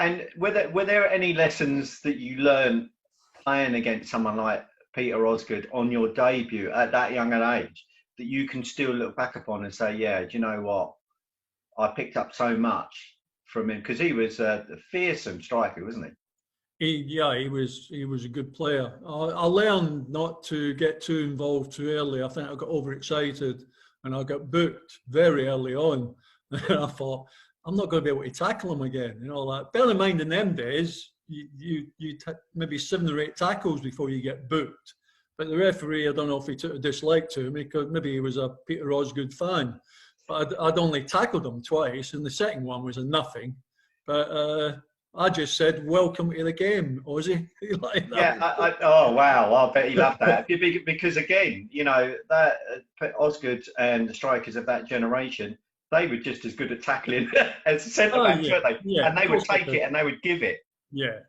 And were there any lessons that you learned playing against someone like Peter Osgood on your debut at that young an age that you can still look back upon and say, yeah, do you know what? I picked up so much from him, because he was a fearsome striker, wasn't he? He was a good player. I learned not to get too involved too early. I think I got overexcited and I got booked very early on. And I thought, I'm not going to be able to tackle him again. You know, like, bear in mind in them days, you maybe 7 or 8 tackles before you get booked. But the referee, I don't know if he took a dislike to him, because maybe he was a Peter Osgood fan. But I'd only tackled him twice, and the second one was a nothing. But I just said, welcome to the game, Ozzy. Like that. Yeah, oh, wow, I bet he loved that. Because, again, you know, that Osgood and the strikers of that generation, they were just as good at tackling as the centre-backs, weren't they? Yeah, and they would take it and they would give it. Yeah.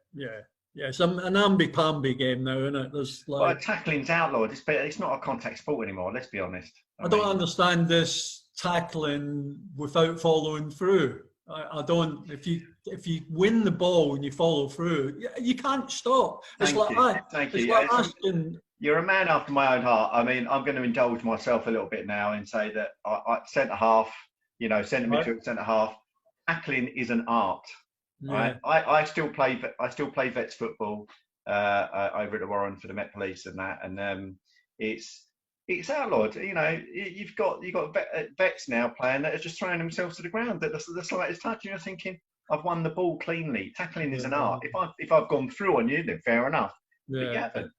It's an amby-pamby game now, isn't it? There's like, well, tackling's outlawed. It's not a contact sport anymore, let's be honest. I don't understand this tackling without following through. I don't. If you win the ball and you follow through, you can't stop. Thank you. Asking. You're a man after my own heart. I mean, I'm going to indulge myself a little bit now and say that centre half, you know, centre midfield, centre half, tackling is an art. Yeah. Right? I still play vets football over at the Warren for the Met Police and that, and it's outlawed. You know, you've got vets now playing that are just throwing themselves to the ground. That the slightest touch, you're thinking, I've won the ball cleanly. Tackling is an art. If I've gone through on you, then fair enough. Yeah. But you haven't.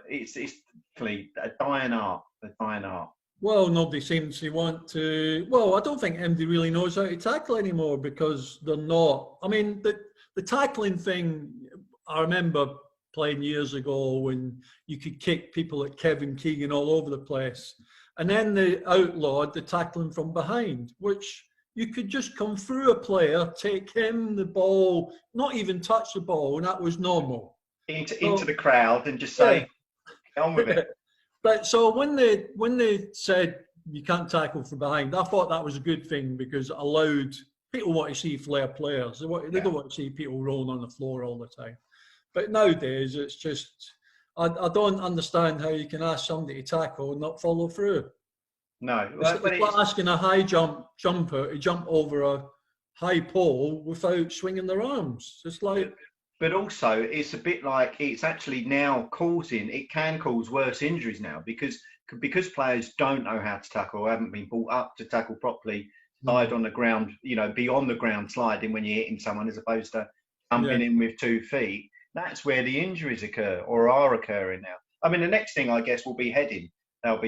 It's clearly a dying art. A dying art. Well, nobody seems to want to. Well, I don't think anybody really knows how to tackle anymore, because they're not. I mean, the tackling thing, I remember playing years ago when you could kick people like Kevin Keegan all over the place. And then they outlawed the tackling from behind, which you could just come through a player, take him the ball, not even touch the ball, and that was normal. Into the crowd and just say, get on with it. But so when they said you can't tackle from behind, I thought that was a good thing, because it allowed people want to see flair players. They don't want to see people rolling on the floor all the time. But nowadays, it's just, I don't understand how you can ask somebody to tackle and not follow through. No. It's like asking a high jumper to jump over a high pole without swinging their arms. It's like... But also, it's a bit like it's actually now it can cause worse injuries now, because players don't know how to tackle, or haven't been brought up to tackle properly, slide on the ground, you know, be on the ground sliding when you're hitting someone, as opposed to jumping in with 2 feet. That's where the injuries occur, or are occurring now. I mean, the next thing, I guess, will be heading. That'll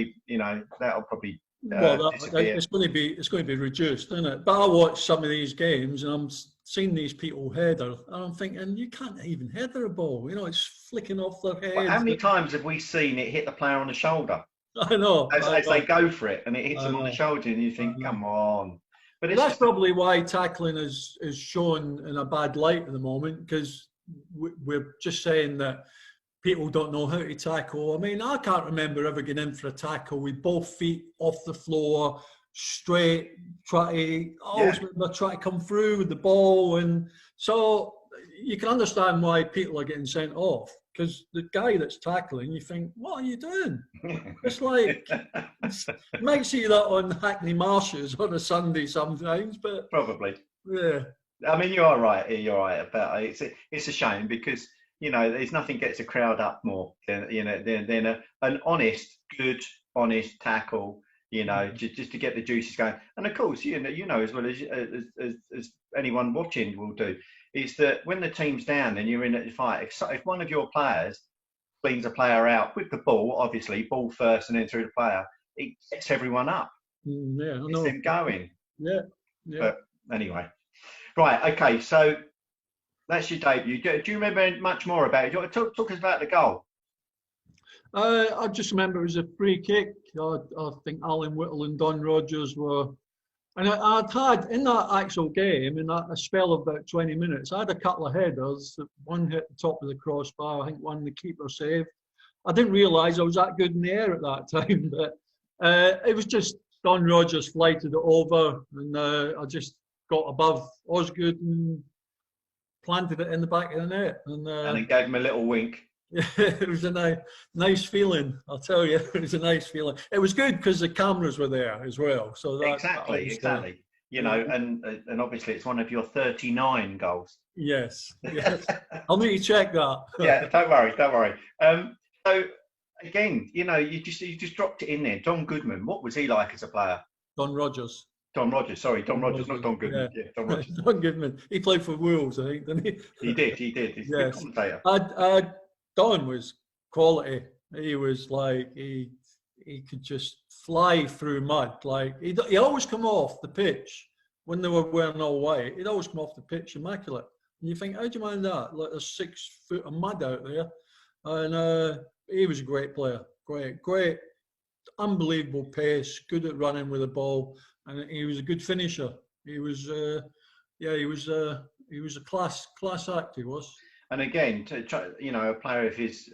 probably it's going to be reduced, isn't it? But I watch some of these games and I'm seeing these people header, and I'm thinking, you can't even header a ball. You know, it's flicking off their head. Well, how many times have we seen it hit the player on the shoulder? I know. As they go for it, and it hits them on the shoulder, and you think, come on. But that's probably why tackling is shown in a bad light at the moment, because we're just saying that people don't know how to tackle. I mean, I can't remember ever getting in for a tackle with both feet off the floor, straight, try to come through with the ball. And so you can understand why people are getting sent off, because the guy that's tackling, you think, what are you doing? It's like, you might see that on Hackney Marshes on a Sunday sometimes, but... Probably. Yeah. I mean, you're right about it. It's a shame, because, you know, there's nothing gets a crowd up more than, you know, than an honest tackle, you know, just to get the juices going. And of course, you know as well as anyone watching will do, is that when the team's down and you're in a fight, if one of your players cleans a player out with the ball, obviously ball first and then through the player, it sets everyone up. Yeah, I know. It's them going. Yeah. But anyway. Right, okay, so that's your debut. Do you remember much more about it? Do you want to talk us about the goal? I just remember it was a free kick. I think Alan Whittle and Don Rogers were... And I'd had, in that actual game, in a spell of about 20 minutes, I had a couple of headers. One hit the top of the crossbar, I think one the keeper saved. I didn't realise I was that good in the air at that time, but it was just Don Rogers flighted it over, and I just got above Osgood and planted it in the back of the net. And it gave him a little wink. It was a nice feeling, I'll tell you. It was a nice feeling. It was good because the cameras were there as well. So that, exactly. You know, and obviously it's one of your 39 goals. Yes. I'll need to check that. Yeah, don't worry. So again, you know, you just dropped it in there. Don Goodman, what was he like as a player? Don Rogers. Don Rogers, not Don Goodman. Yeah, Don Rogers. Don Goodman. He played for Wolves, I think, didn't he? He did. He's a good commentator. Don was quality. He was like, he could just fly through mud. Like, he always come off the pitch when they were wearing all white. He'd always come off the pitch immaculate. And you think, how do you mind that? Like, there's 6 foot of mud out there. And he was a great player. Great, unbelievable pace, good at running with the ball. And he was a good finisher. He was a class act, he was. And again, you know, a player of his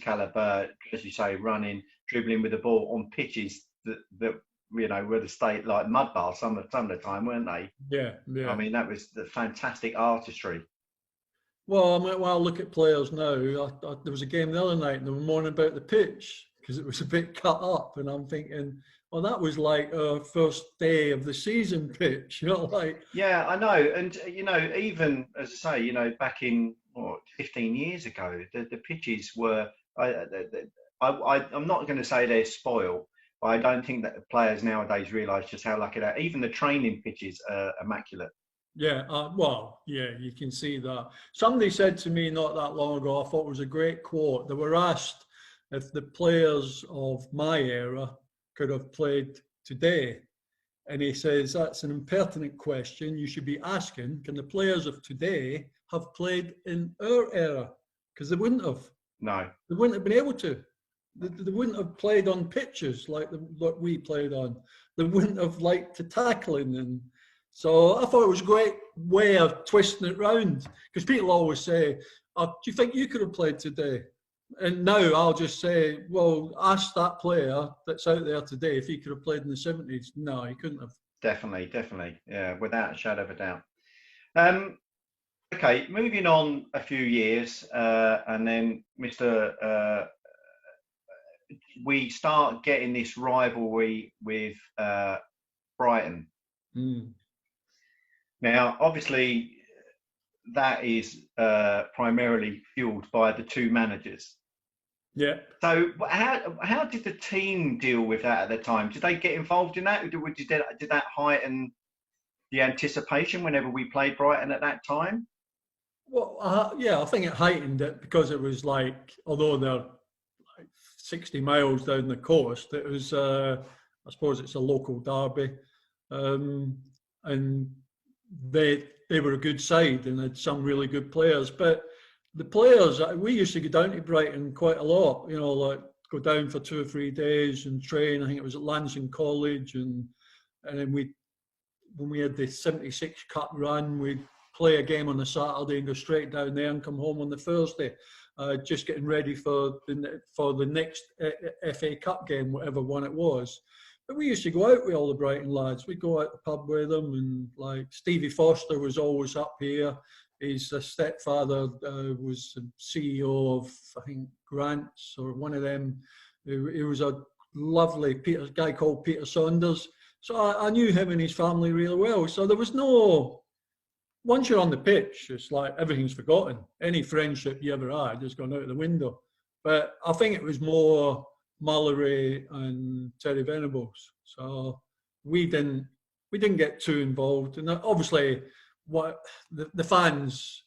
caliber, as you say, running, dribbling with the ball on pitches that you know were the state like mud baths some of the time, weren't they? Yeah. I mean, that was the fantastic artistry. Well, I mean, when I look at players now, there was a game the other night and they were moaning about the pitch because it was a bit cut up, and I'm thinking, well, that was like our first day of the season pitch, you know, like. Yeah, I know, and you know, even as I say, you know, back in 15 years ago, the pitches were. I'm not going to say they're spoiled, but I don't think that the players nowadays realise just how lucky they are. Even the training pitches are immaculate. Yeah, you can see that. Somebody said to me not that long ago, I thought it was a great quote. They were asked if the players of my era could have played today. And he says, that's an impertinent question. You should be asking, can the players of today have played in our era? Because they wouldn't have. No. They wouldn't have been able to. They wouldn't have played on pitches like what we played on. They wouldn't have liked to tackling. And so I thought it was a great way of twisting it round. Because people always say, do you think you could have played today? And now I'll just say, well, ask that player that's out there today if he could have played in the 70s. No, he couldn't have. Definitely. Yeah, without a shadow of a doubt. Okay, moving on a few years, and then we start getting this rivalry with Brighton. Now, obviously, that is primarily fueled by the two managers. Yeah. So how did the team deal with that at the time? Did they get involved in that? Did that heighten the anticipation whenever we played Brighton at that time? Well, yeah, I think it heightened it because it was like, although they're like 60 miles down the coast, it was, I suppose it's a local derby. And they were a good side and had some really good players. But the players, we used to go down to Brighton quite a lot, you know, like go down for 2 or 3 days and train. I think it was at Lancing College. And then when we had the 76 Cup run, we'd play a game on the Saturday and go straight down there and come home on the Thursday, just getting ready for the next FA Cup game, whatever one it was. But we used to go out with all the Brighton lads. We'd go out to the pub with them, and like Stevie Foster was always up here. His stepfather was the CEO of, I think, Grant's or one of them. He was a lovely guy called Peter Saunders. So I knew him and his family really well. So there was no, once you're on the pitch, it's like everything's forgotten. Any friendship you ever had has gone out the window. But I think it was more Mallory and Terry Venables. So we didn't get too involved. And obviously, what the fans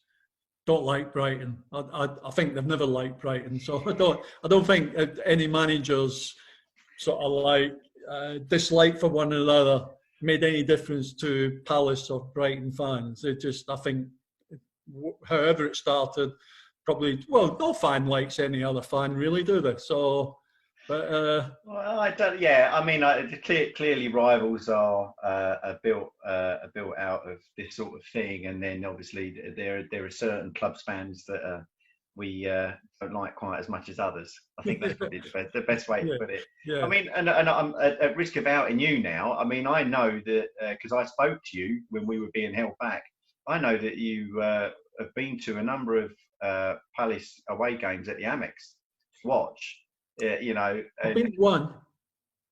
don't like Brighton. I think they've never liked Brighton. So I don't think any managers sort of like dislike for one another made any difference to Palace or Brighton fans. It just, I think, however it started, probably, well, no fan likes any other fan, really, do they? So, but well, I don't. Yeah, I mean, clearly rivals are built out of this sort of thing, and then obviously there are certain clubs fans that we don't like quite as much as others. I think that's probably the best way to put it. Yeah. I mean, and I'm at risk of outing you now. I mean, I know that because I spoke to you when we were being held back. I know that you have been to a number of Palace away games at the Amex to watch. You know, I've been to one.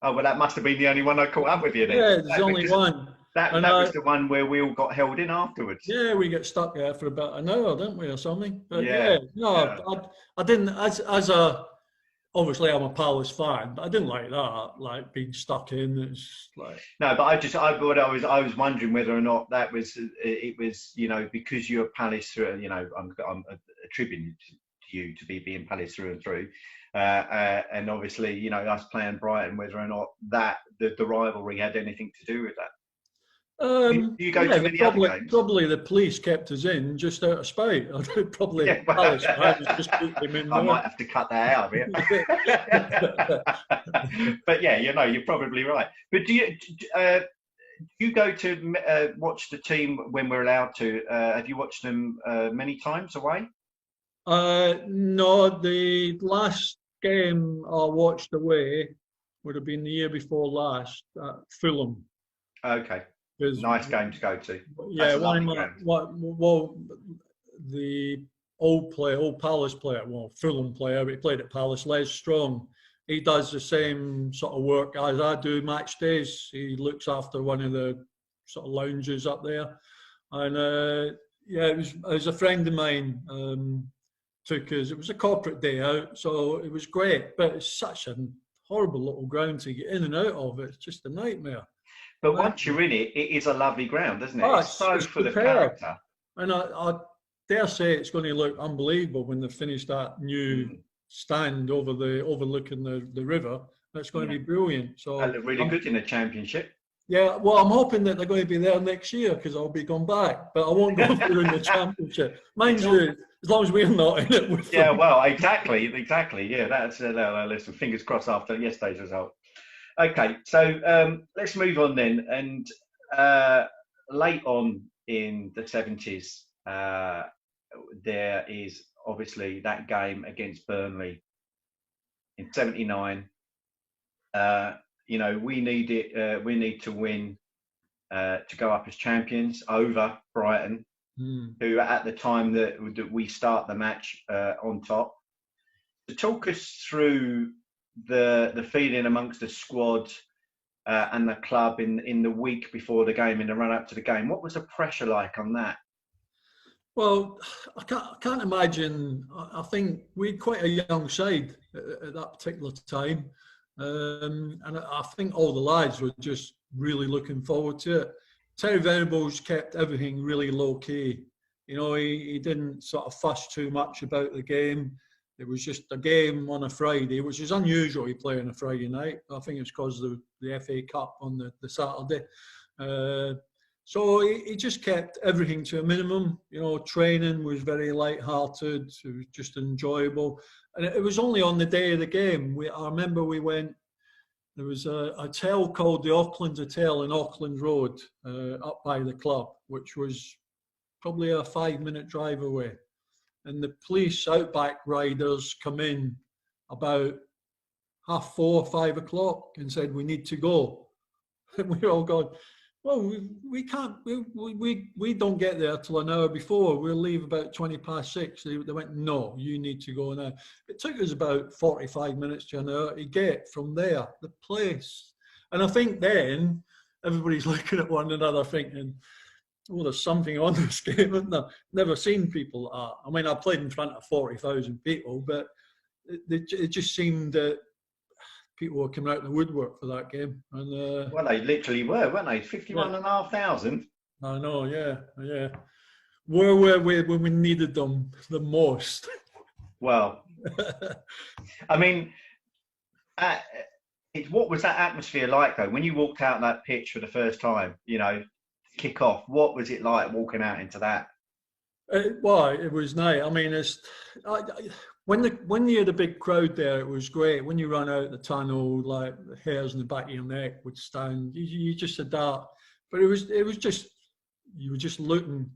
Oh, well, that must have been the only one I caught up with you then. Yeah, there's only one. That was the one where we all got held in afterwards. Yeah, we got stuck there for about an hour, didn't we, or something? But I didn't. Obviously, I'm a Palace fan, but I didn't like that. Like being stuck in. It's like no, but I was wondering whether or not that was you know, because you're Palace through. You know, I'm attributing to you to be being Palace through and through. And obviously, you know, us playing Brighton, whether or not that the rivalry had anything to do with that. Do you go to many other games? Probably the police kept us in just out of spite. Palace fans just put them in. I might have to cut that out of it. But yeah, you know, you're probably right. But do you go to watch the team when we're allowed to? Have you watched them many times away? No, the last game I watched away would have been the year before last at Fulham. Okay, nice game to go to. Yeah, the old Palace player, Fulham player, but he played at Palace, Les Strong. He does the same sort of work as I do match days. He looks after one of the sort of lounges up there. And it was a friend of mine took us. It was a corporate day out, so it was great. But it's such a horrible little ground to get in and out of. It's just a nightmare. But once you're in it, it is a lovely ground, isn't it? Oh, it's so full of character. And I dare say it's going to look unbelievable when they finish that new stand overlooking the river. That's going to be brilliant. So they look really good in the Championship. Yeah, well, I'm hoping that they're going to be there next year because I'll be gone back, but I won't go through in the Championship. Mind you, as long as we're not in it with them. Yeah, well, exactly. Yeah, that's listen, fingers crossed after yesterday's result. Okay, so let's move on then. And late on in the 70s, there is obviously that game against Burnley in '79. You know, we need it. We need to win to go up as champions over Brighton, who at the time that we start the match on top. To talk us through the feeling amongst the squad and the club in the week before the game, in the run up to the game, what was the pressure like on that? Well, I can't imagine. I think we had quite a young side at that particular time. And I think all the lads were just really looking forward to it. Terry Venables kept everything really low key. You know, he didn't sort of fuss too much about the game. It was just a game on a Friday, which is unusual to play on a Friday night. I think it's because of the FA Cup on the Saturday. So he just kept everything to a minimum. You know, training was very light-hearted. It was just enjoyable. And it was only on the day of the game. I remember we went, there was a hotel called the Auckland Hotel in Auckland Road up by the club, which was probably a 5-minute drive away. And the police outback riders come in about 4:30, 5 o'clock and said, we need to go. And we all gone, well, we can't, we don't get there till an hour before. We'll leave about 6:20. They went, no, you need to go now. It took us about 45 minutes to an hour to get from there, the place. And I think then everybody's looking at one another thinking, oh, there's something on this game, isn't there? Never seen people like that. I mean, I played in front of 40,000 people, but it just seemed that people were coming out of the woodwork for that game. And well, they literally were, weren't they? 51,500. I know, yeah. Where were we when we needed them the most? Well, I mean, what was that atmosphere like, though, when you walked out on that pitch for the first time, you know, kick off? What was it like walking out into that? Well, it was nice. I mean, when you had a big crowd there, it was great. When you run out the tunnel, like the hairs in the back of your neck would stand. You just had that. But it was just, you were just looking.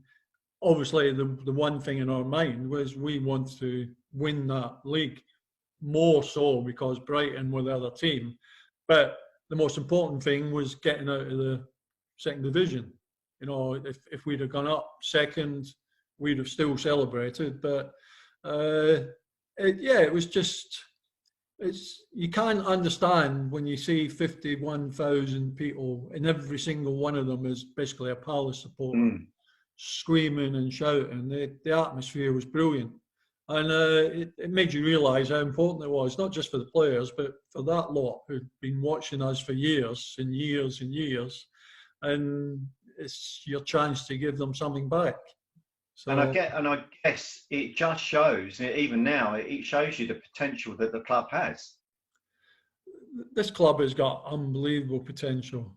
Obviously, the one thing in our mind was we want to win that league, more so because Brighton were the other team. But the most important thing was getting out of the second division. You know, if we'd have gone up second, we'd have still celebrated. But it was just, you can't understand when you see 51,000 people, and every single one of them is basically a Palace supporter, screaming and shouting. The atmosphere was brilliant. And it made you realise how important it was, not just for the players, but for that lot who'd been watching us for years and years and years. And it's your chance to give them something back. So, and I guess it just shows, even now, it shows you the potential that the club has. This club has got unbelievable potential.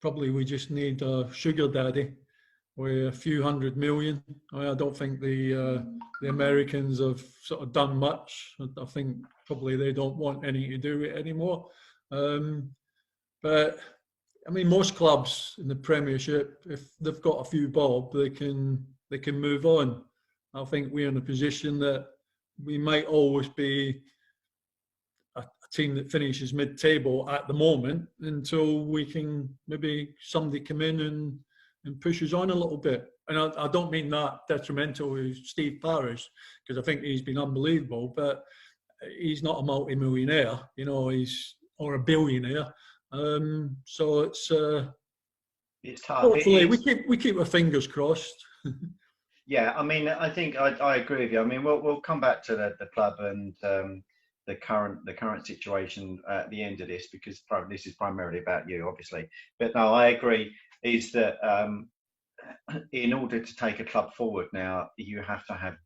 Probably we just need a sugar daddy with a few $100 million. I don't think the Americans have sort of done much. I think probably they don't want anything to do with it anymore. But I mean, most clubs in the Premiership, if they've got a few bob, they can move on. I think we're in a position that we might always be a team that finishes mid-table at the moment until we can maybe somebody come in and pushes on a little bit. And I don't mean that detrimental to Steve Parish, because I think he's been unbelievable, but he's not a multi-millionaire, you know, or a billionaire. So it's tough. Hopefully we keep our fingers crossed. Yeah, I mean, I think I agree with you. I mean, we'll come back to the club and the current situation at the end of this, because this is primarily about you, obviously. But no, I agree. Is that in order to take a club forward now, you have to have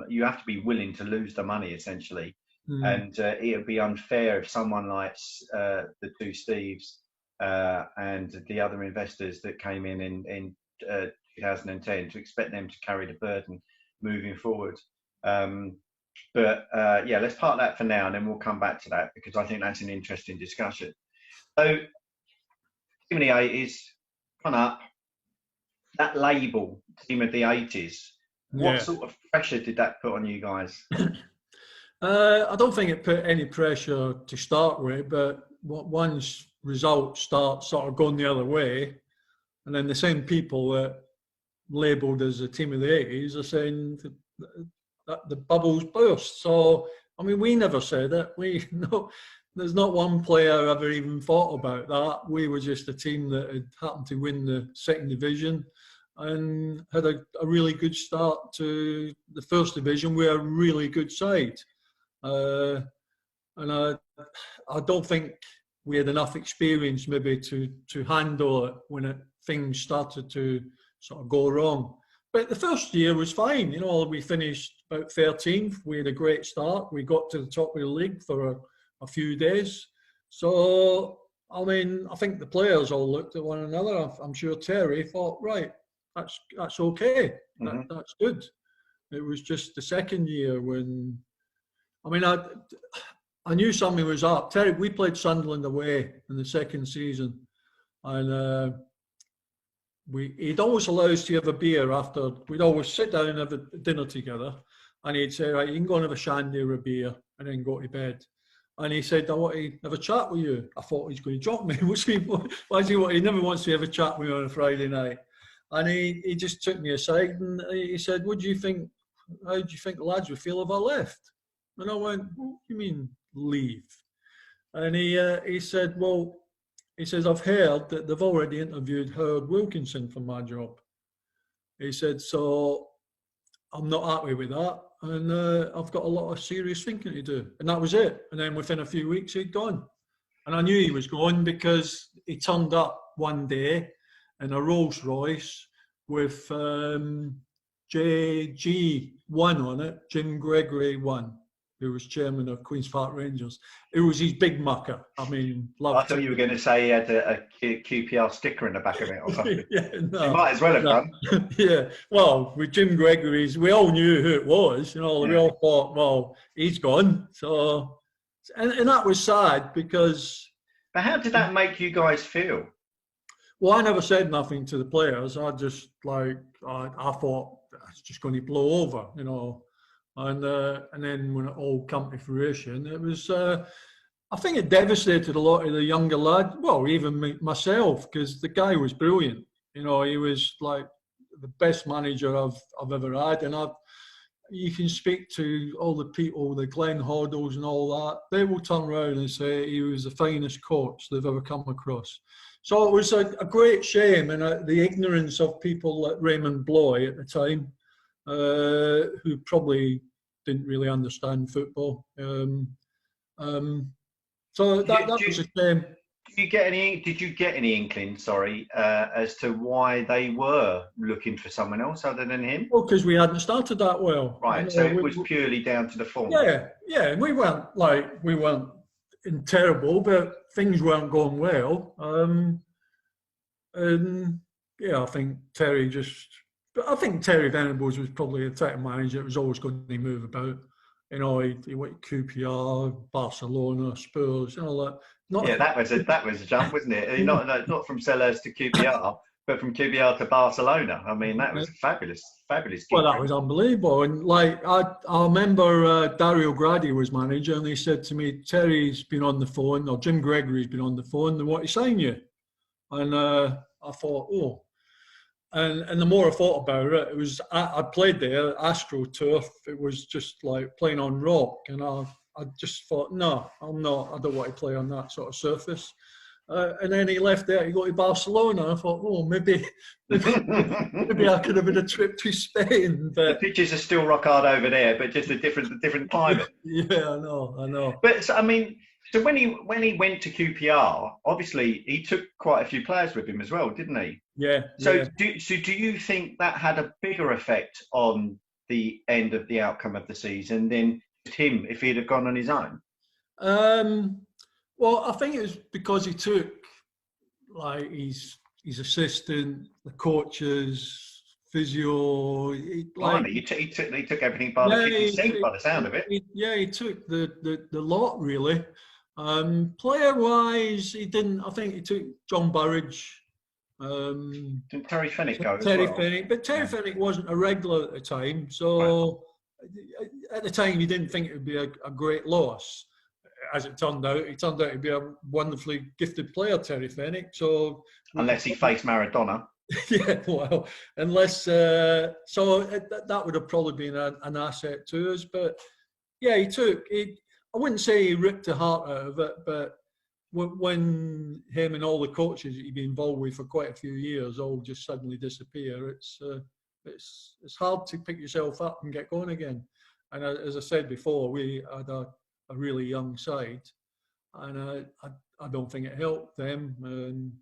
you have to be willing to lose the money, essentially. And it would be unfair if someone like the two Steves and the other investors that came in 2010 to expect them to carry the burden moving forward. But let's park that for now, and then we'll come back to that, because I think that's an interesting discussion. So, team of the 80s, gone up. That label, team of the 80s, what sort of pressure did that put on you guys? I don't think it put any pressure to start with, but once results start sort of going the other way, and then the same people that labelled as a team of the 80s are saying that the bubbles burst. So, I mean, we never said it. There's not one player ever even thought about that. We were just a team that had happened to win the second division and had a really good start to the first division. We're a really good side. And I don't think we had enough experience maybe to handle it when things started to sort of go wrong. But the first year was fine. You know, we finished about 13th. We had a great start. We got to the top of the league for a few days. So, I mean, I think the players all looked at one another. I'm sure Terry thought, right, that's okay. That's good. It was just the second year when, I mean, I knew something was up. Terry, we played Sunderland away in the second season, and he'd always allow us to have a beer after. We'd always sit down and have a dinner together, and he'd say, right, you can go and have a shandy or a beer and then go to bed. And he said, I want to have a chat with you. I thought he's going to drop me. Why is he never wants to have a chat with me on a Friday night. And he just took me aside and he said, how do you think the lads would feel if I left? And I went, what do you mean leave? And he said, well, he says, I've heard that they've already interviewed Howard Wilkinson for my job. He said, so I'm not happy with that. And I've got a lot of serious thinking to do. And that was it. And then within a few weeks, he'd gone. And I knew he was going because he turned up one day in a Rolls Royce with JG1 on it, Jim Gregory 1, who was chairman of Queen's Park Rangers. It was his big mucker. I mean, I thought you were going to say he had a QPR sticker in the back of it or something. No, you might as well have done. Yeah, well, with Jim Gregory's, we all knew who it was. You know, we all thought, well, he's gone. So, and that was sad because. But how did that make you guys feel? Well, I never said nothing to the players. I just I thought it's just going to blow over, you know. And then when it all came to fruition, it was. I I think it devastated a lot of the younger lads. Well, even myself, because the guy was brilliant. You know, he was like the best manager I've ever had, and you can speak to all the people, the Glenn Hoddles and all that. They will turn around and say he was the finest coach they've ever come across. So it was a great shame, and the ignorance of people like Raymond Bloy at the time, who probably didn't really understand football. So that was a shame. Did you get any inkling, as to why they were looking for someone else other than him? Well, because we hadn't started that well. Right, you know, so it was purely down to the form. Yeah. We weren't in terrible, but things weren't going well. And yeah, I think Terry Venables was probably a type of manager that was always going to move about. You know, he went to QPR, Barcelona, Spurs, and all that. That was a jump, wasn't it? Not from Sellers to QPR, but from QPR to Barcelona. I mean, that was fabulous. Well, that was unbelievable. And like I remember Dario Gradi was manager, and he said to me, "Terry's been on the phone, or Jim Gregory's been on the phone. They want to sign you." And I thought, oh. And the more I thought about it, it was I played there, AstroTurf. It was just like playing on rock, and I just thought, no, I'm not. I don't want to play on that sort of surface. And then he left there. He got to Barcelona. I thought, oh, maybe I could have been a trip to Spain. But the pitches are still rock hard over there, but just a different climate. Yeah, I know. But I mean, so when he went to QPR, obviously he took quite a few players with him as well, didn't he? Yeah. So do you think that had a bigger effect on the end of the outcome of the season than him if he'd have gone on his own? Well, I think it was because he took like his assistant, the coaches, physio. He took everything by the kitchen sink by the sound of it. He took the lot really. Player wise, he didn't. I think he took John Burridge. Didn't Terry Fenwick go Terry as well? Fenwick, but Terry Fenwick wasn't a regular at the time, so at the time he didn't think it would be a great loss. As it turned out to be a wonderfully gifted player, Terry Fenwick. So unless he faced Maradona. Yeah, well, unless so that would have probably been an asset to us. But yeah, I wouldn't say he ripped the heart out of it, but when him and all the coaches that you've been involved with for quite a few years all just suddenly disappear, it's hard to pick yourself up and get going again. And as I said before, we had a really young side, and I don't think it helped them. And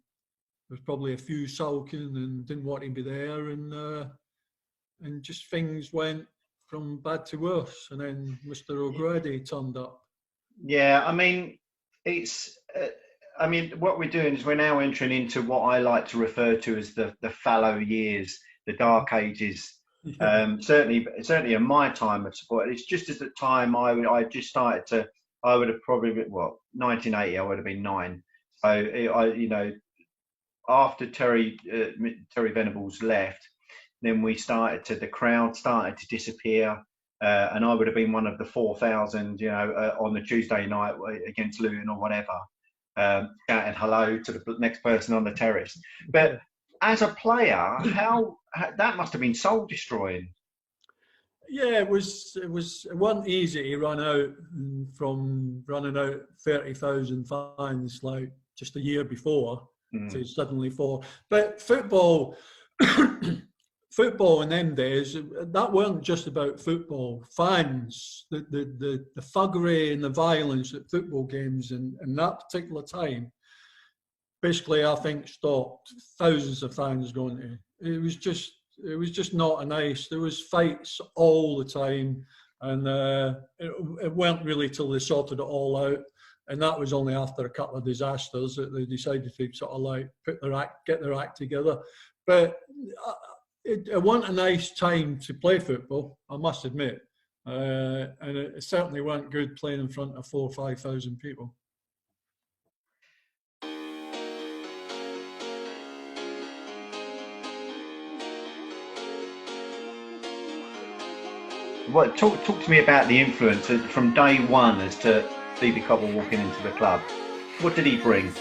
there's probably a few sulking and didn't want to be there, and just things went from bad to worse. And then Mr. O'Grady turned up. Yeah, I mean, what we're doing is we're now entering into what I like to refer to as the fallow years, the dark ages. Yeah. Certainly in my time of support, it's just at the time I just started to. I would have probably been 1980. I would have been 9. So after Terry Venables left, then the crowd started to disappear, and I would have been one of the 4,000, on the Tuesday night against Luton or whatever, shouting hello to the next person on the terrace. But as a player, how that must have been soul destroying. Yeah, it wasn't easy to run out from running out 30,000 fans like just a year before to suddenly 4. But football in them days, that weren't just about football. Fans, the thuggery and the violence at football games in that particular time, basically, I think stopped thousands of fans going to. It was just not nice. There was fights all the time, and it weren't really till they sorted it all out. And that was only after a couple of disasters that they decided to sort of like get their act together. But it wasn't a nice time to play football, I must admit. And it certainly weren't good playing in front of 4,000 or 5,000 people. Talk to me about the influence from day one as to Stevie Cobble walking into the club. What did he bring?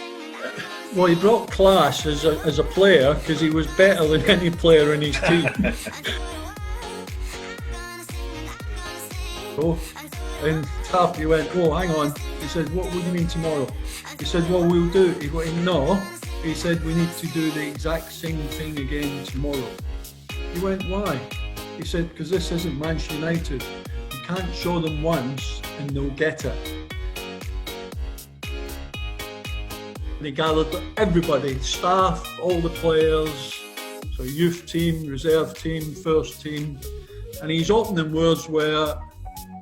Well, he brought class as a player because he was better than any player in his team. And Taffy went, oh, hang on. He said, what do you mean tomorrow? He said, well, we'll do. He went, no. He said, we need to do the exact same thing again tomorrow. He went, why? He said, because this isn't Manchester United. You can't show them once and they'll get it. And he gathered everybody, staff, all the players, so youth team, reserve team, first team. And his opening words were,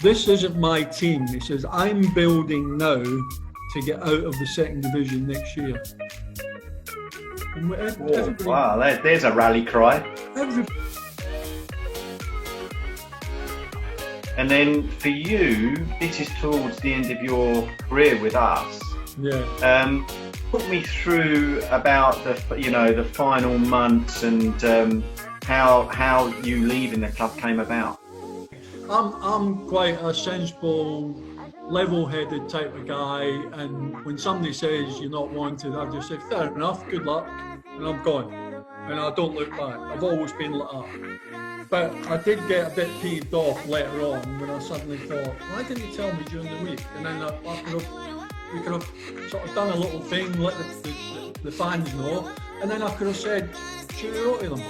this isn't my team. He says, I'm building now to get out of the second division next year. And wow, there's a rally cry. And then for you, this is towards the end of your career with us. Yeah. Talk me through about the final months and how you leaving the club came about. I'm quite a sensible, level-headed type of guy, and when somebody says you're not wanted, I just say fair enough, good luck, and I'm gone, and I don't look back. I've always been like that. But I did get a bit peeved off later on when I suddenly thought, why didn't you tell me during the week? And then we could have sort of done a little thing, let the fans know, and then I could have said cheerio to them.